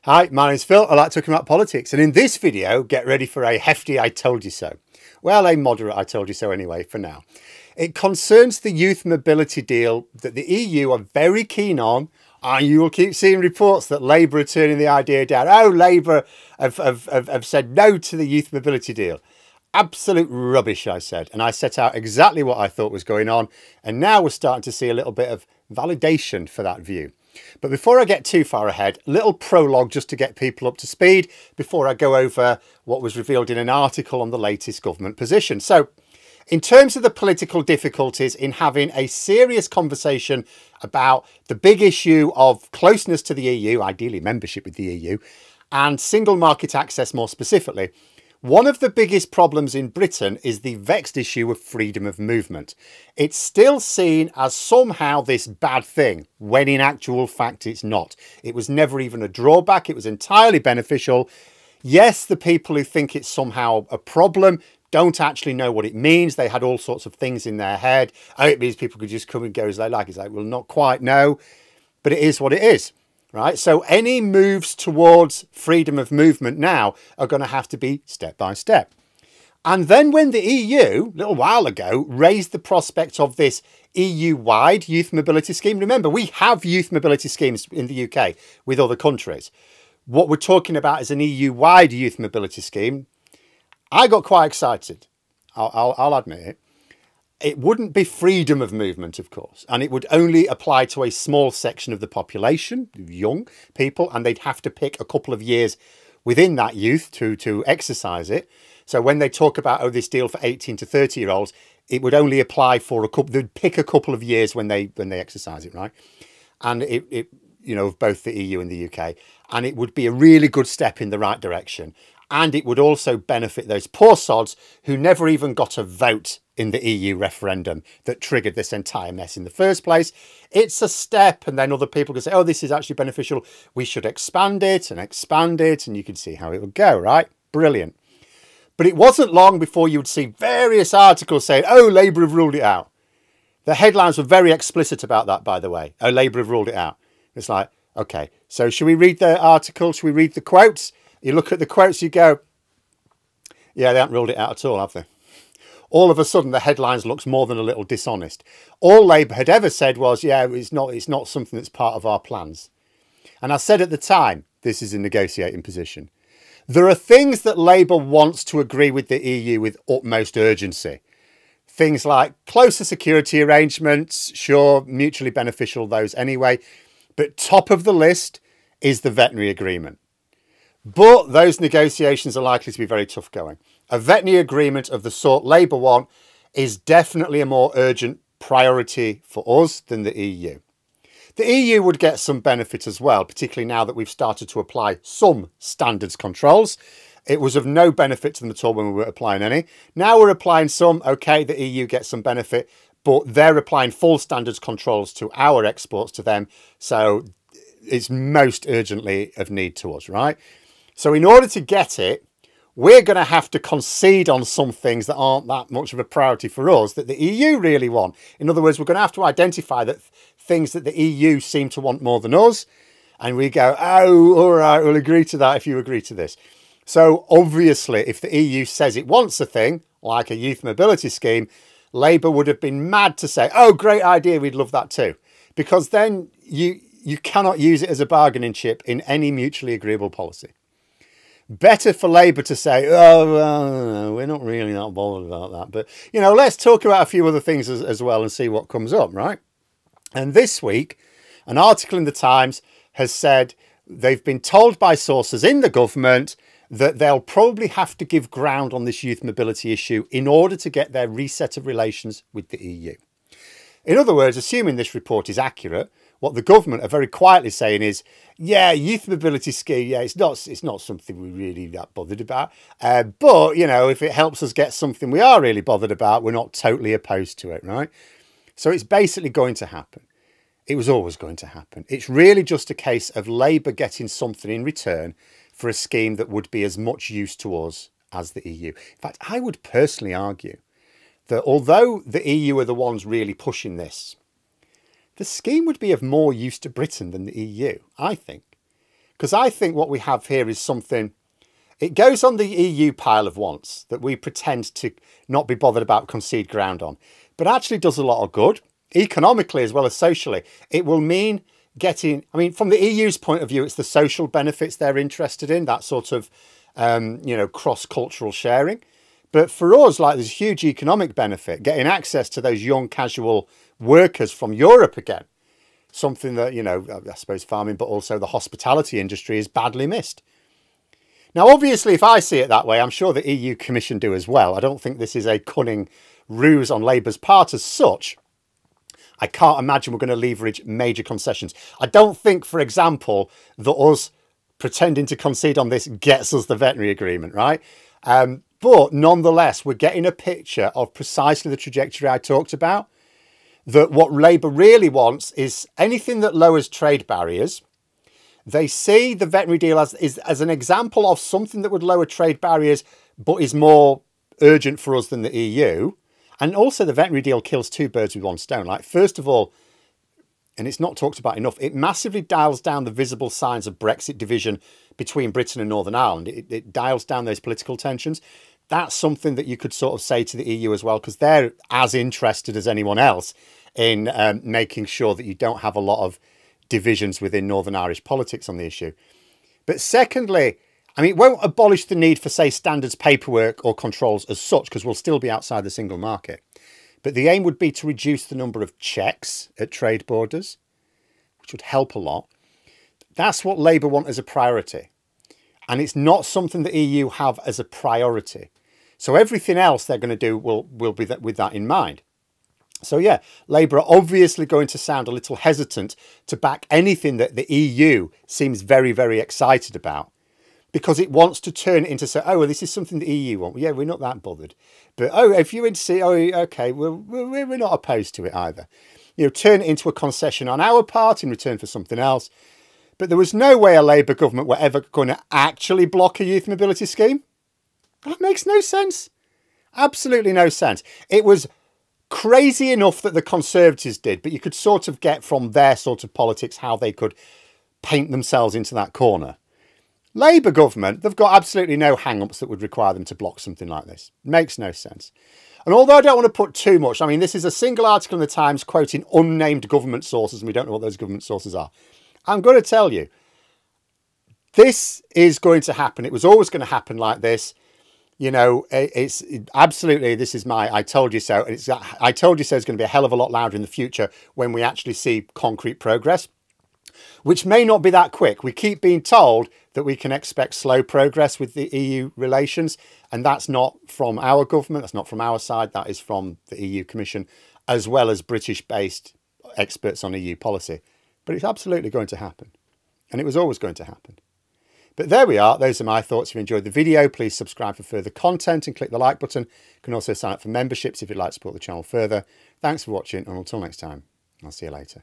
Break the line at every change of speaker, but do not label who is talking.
Hi, my name's Phil. I like talking about politics, and in this video, get ready for a hefty I told you so. Well, a moderate I told you so anyway, for now. It concerns the youth mobility deal that the EU are very keen on, and you will keep seeing reports that Labour are turning the idea down. Oh, Labour have said no to the youth mobility deal. Absolute rubbish, I said, and I set out exactly what I thought was going on, and now we're starting to see a little bit of validation for that view. But before I get too far ahead, a little prologue just to get people up to speed before I go over what was revealed in an article on the latest government position. So, in terms of the political difficulties in having a serious conversation about the big issue of closeness to the EU, ideally membership with the EU, and single market access more specifically, one of the biggest problems in Britain is the vexed issue of freedom of movement. It's still seen as somehow this bad thing, when in actual fact it's not. It was never even a drawback. It was entirely beneficial. Yes, the people who think it's somehow a problem don't actually know what it means. They had all sorts of things in their head. Oh, it means people could just come and go as they like. It's like, well, not quite, no. But it is what it is. Right, so any moves towards freedom of movement now are going to have to be step by step. And then when the EU, a little while ago, raised the prospect of this EU-wide youth mobility scheme, remember, we have youth mobility schemes in the UK with other countries. What we're talking about is an EU-wide youth mobility scheme. I got quite excited. I'll admit it. It wouldn't be freedom of movement, of course, and it would only apply to a small section of the population, young people, and they'd have to pick a couple of years within that youth to exercise it. So when they talk about, oh, this deal for 18 to 30-year-olds, it would only apply for a couple, they'd pick a couple of years when they exercise it, right? And it you know, of both the EU and the UK, and it would be a really good step in the right direction. And it would also benefit those poor sods who never even got a vote in the EU referendum that triggered this entire mess in the first place. It's a step, and then other people can say, oh, this is actually beneficial. We should expand it, and you can see how it would go, right? Brilliant. But it wasn't long before you would see various articles saying, oh, Labour have ruled it out. The headlines were very explicit about that, by the way. Oh, Labour have ruled it out. It's like, okay, so should we read the article? Should we read the quotes? You look at the quotes, you go, yeah, they haven't ruled it out at all, have they? All of a sudden, the headlines looks more than a little dishonest. All Labour had ever said was, yeah, it's not something that's part of our plans. And I said at the time, this is a negotiating position. There are things that Labour wants to agree with the EU with utmost urgency. Things like closer security arrangements, sure, mutually beneficial those anyway. But top of the list is the veterinary agreement. But those negotiations are likely to be very tough going. A veterinary agreement of the sort Labour want is definitely a more urgent priority for us than the EU. The EU would get some benefit as well, particularly now that we've started to apply some standards controls. It was of no benefit to them at all when we were applying any. Now we're applying some, okay, the EU gets some benefit, but they're applying full standards controls to our exports to them. So it's most urgently of need to us, right? So in order to get it, we're going to have to concede on some things that aren't that much of a priority for us that the EU really want. In other words, we're going to have to identify that things that the EU seem to want more than us. And we go, oh, all right, we'll agree to that if you agree to this. So obviously, if the EU says it wants a thing, like a youth mobility scheme, Labour would have been mad to say, oh, great idea, we'd love that too. Because then you cannot use it as a bargaining chip in any mutually agreeable policy. Better for Labour to say, oh, well, we're not really that bothered about that. But, you know, let's talk about a few other things as well and see what comes up, right? And this week, an article in the Times has said they've been told by sources in the government that they'll probably have to give ground on this youth mobility issue in order to get their reset of relations with the EU. In other words, assuming this report is accurate, what the government are very quietly saying is, yeah, youth mobility scheme, yeah, it's not something we're really that bothered about. But, you know, if it helps us get something we are really bothered about, we're not totally opposed to it, right? So it's basically going to happen. It was always going to happen. It's really just a case of Labour getting something in return for a scheme that would be as much use to us as the EU. In fact, I would personally argue that although the EU are the ones really pushing this, the scheme would be of more use to Britain than the EU, I think. Because I think what we have here is something, it goes on the EU pile of wants that we pretend to not be bothered about, concede ground on, but actually does a lot of good, economically as well as socially. It will mean getting, I mean, from the EU's point of view, it's the social benefits they're interested in, that sort of, you know, cross-cultural sharing. But for us, like, there's huge economic benefit, getting access to those young casual workers from Europe again. Something that, you know, I suppose farming, but also the hospitality industry is badly missed. Now, obviously, if I see it that way, I'm sure the EU Commission do as well. I don't think this is a cunning ruse on Labour's part as such. I can't imagine we're going to leverage major concessions. I don't think, for example, that us pretending to concede on this gets us the veterinary agreement, right? But nonetheless, we're getting a picture of precisely the trajectory I talked about, that what Labour really wants is anything that lowers trade barriers. They see the veterinary deal as an example of something that would lower trade barriers, but is more urgent for us than the EU. And also the veterinary deal kills two birds with one stone. Like, first of all, and it's not talked about enough, it massively dials down the visible signs of Brexit division between Britain and Northern Ireland. It dials down those political tensions. That's something that you could sort of say to the EU as well, because they're as interested as anyone else in making sure that you don't have a lot of divisions within Northern Irish politics on the issue. But secondly, I mean, it won't abolish the need for, say, standards paperwork or controls as such, because we'll still be outside the single market. But the aim would be to reduce the number of checks at trade borders, which would help a lot. That's what Labour want as a priority. And it's not something the EU have as a priority. So everything else they're going to do will be with that in mind. So yeah, Labour are obviously going to sound a little hesitant to back anything that the EU seems very, very excited about, because it wants to turn it into, say, oh, well, this is something the EU want. Well, yeah, we're not that bothered. But, oh, if you insist, oh, okay, we're not opposed to it either. You know, turn it into a concession on our part in return for something else. But there was no way a Labour government were ever going to actually block a youth mobility scheme. That makes no sense. Absolutely no sense. It was crazy enough that the Conservatives did, but you could sort of get from their sort of politics how they could paint themselves into that corner. Labour government, they've got absolutely no hang-ups that would require them to block something like this. Makes no sense. And although I don't want to put too much, I mean, this is a single article in the Times quoting unnamed government sources, and we don't know what those government sources are. I'm going to tell you, this is going to happen. It was always going to happen like this. You know, it's absolutely, this is my I told you so. It's I told you so is going to be a hell of a lot louder in the future when we actually see concrete progress, which may not be that quick. We keep being told that we can expect slow progress with the EU relations, and that's not from our government, that's not from our side, that is from the EU Commission, as well as British-based experts on EU policy. But it's absolutely going to happen, and it was always going to happen. But there we are. Those are my thoughts. If you enjoyed the video, please subscribe for further content and click the like button. You can also sign up for memberships if you'd like to support the channel further. Thanks for watching, and until next time, I'll see you later.